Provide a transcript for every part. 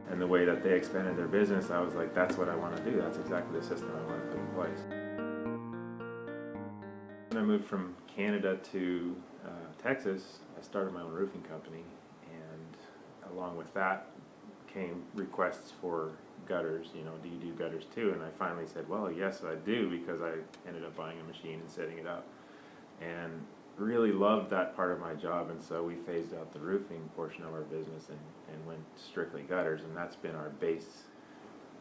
And the way that they expanded their business, I was like, that's what I want to do. That's exactly the system I want to put in place. When I moved from Canada to Texas, I started my own roofing company, and along with that came requests for gutters. You know, do you do gutters too? And I finally said, well, yes, I do, because I ended up buying a machine and setting it up, and really loved that part of my job. And so we phased out the roofing portion of our business and went strictly gutters, and that's been our base.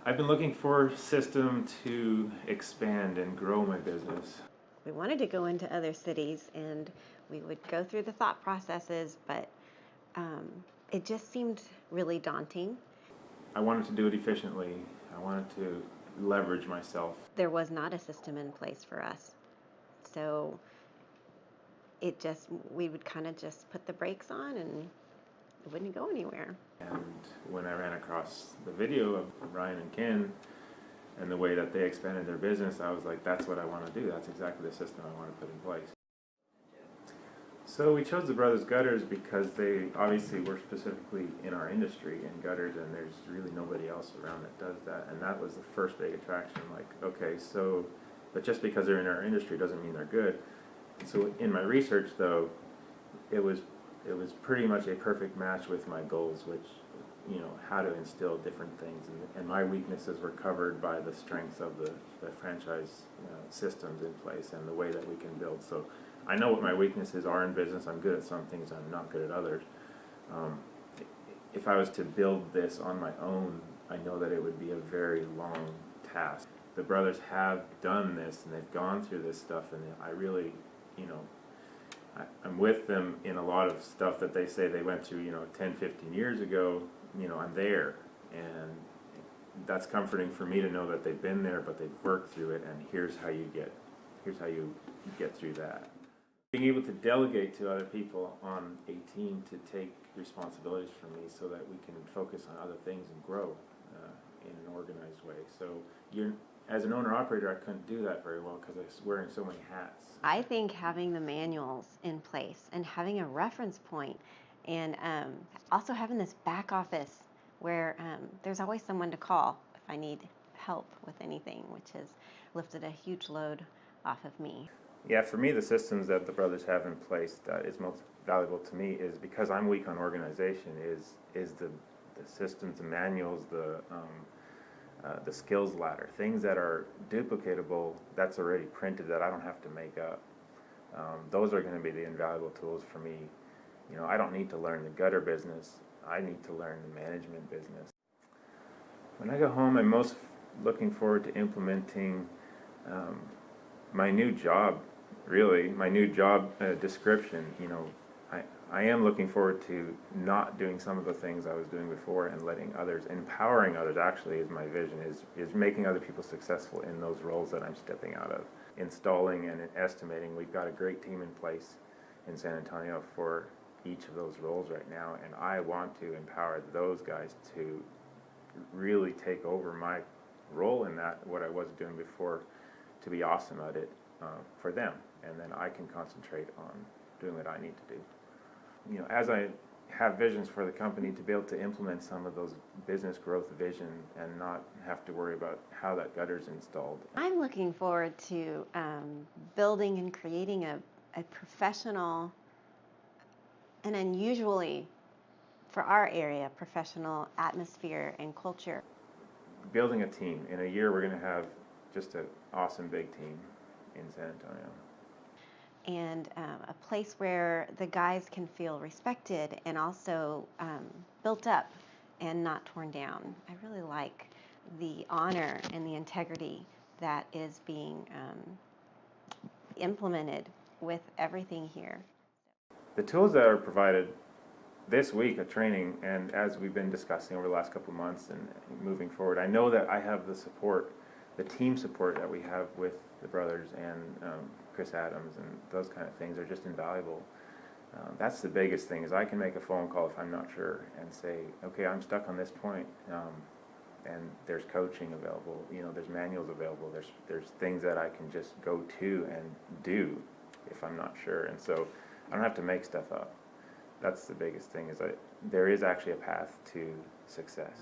I've been looking for a system to expand and grow my business. We wanted to go into other cities, and we would go through the thought processes, but it just seemed really daunting. I wanted to do it efficiently. I wanted to leverage myself. There was not a system in place for us, so we would kind of just put the brakes on, and it wouldn't go anywhere. And when I ran across the video of Ryan and Ken and the way that they expanded their business, I was like, that's what I want to do. That's exactly the system I want to put in place. So we chose the Brothers Gutters because they obviously were specifically in our industry in gutters, and there's really nobody else around that does that. And that was the first big attraction. Like, okay, so, but just because they're in our industry doesn't mean they're good. And so in my research, though, it was pretty much a perfect match with my goals, which, you know, how to instill different things. And my weaknesses were covered by the strengths of the franchise systems in place and the way that we can build. So I know what my weaknesses are in business. I'm good at some things, I'm not good at others. If I was to build this on my own, I know that it would be a very long task. The brothers have done this, and they've gone through this stuff, and I really, you know, I'm with them in a lot of stuff that they say they went through, 10, 15 years ago. I'm there, and that's comforting for me to know that they've been there, but they've worked through it, and here's how you get through that. Being able to delegate to other people on a team to take responsibilities from me so that we can focus on other things and grow in an organized way. So as an owner-operator, I couldn't do that very well because I was wearing so many hats. I think having the manuals in place and having a reference point, and also having this back office where there's always someone to call if I need help with anything, which has lifted a huge load off of me. Yeah, for me, the systems that the brothers have in place that is most valuable to me is, because I'm weak on organization, is the systems, the manuals, the skills ladder, things that are duplicatable, that's already printed, that I don't have to make up. Those are going to be the invaluable tools for me. I don't need to learn the gutter business. I need to learn the management business. When I go home, I'm most looking forward to implementing my new job, my new job description. I am looking forward to not doing some of the things I was doing before and letting others, empowering others actually is my vision, is making other people successful in those roles that I'm stepping out of. Installing and estimating, we've got a great team in place in San Antonio for each of those roles right now, and I want to empower those guys to really take over my role in that, what I was doing before, to be awesome at it for them, and then I can concentrate on doing what I need to do. As I have visions for the company, to be able to implement some of those business growth vision and not have to worry about how that gutter's installed. I'm looking forward to building and creating a professional, and unusually for our area, professional atmosphere and culture. Building a team. In a year, we're going to have just an awesome big team in San Antonio. And a place where the guys can feel respected and also built up and not torn down. I really like the honor and the integrity that is being implemented with everything here. The tools that are provided this week of training, and as we've been discussing over the last couple of months and moving forward, I know that I have the support, the team support that we have with the brothers and Chris Adams, and those kind of things are just invaluable. That's the biggest thing, is I can make a phone call if I'm not sure and say, okay, I'm stuck on this point, and there's coaching available, there's manuals available, there's things that I can just go to and do if I'm not sure, and so I don't have to make stuff up. that's the biggest thing, is that there is actually a path to success.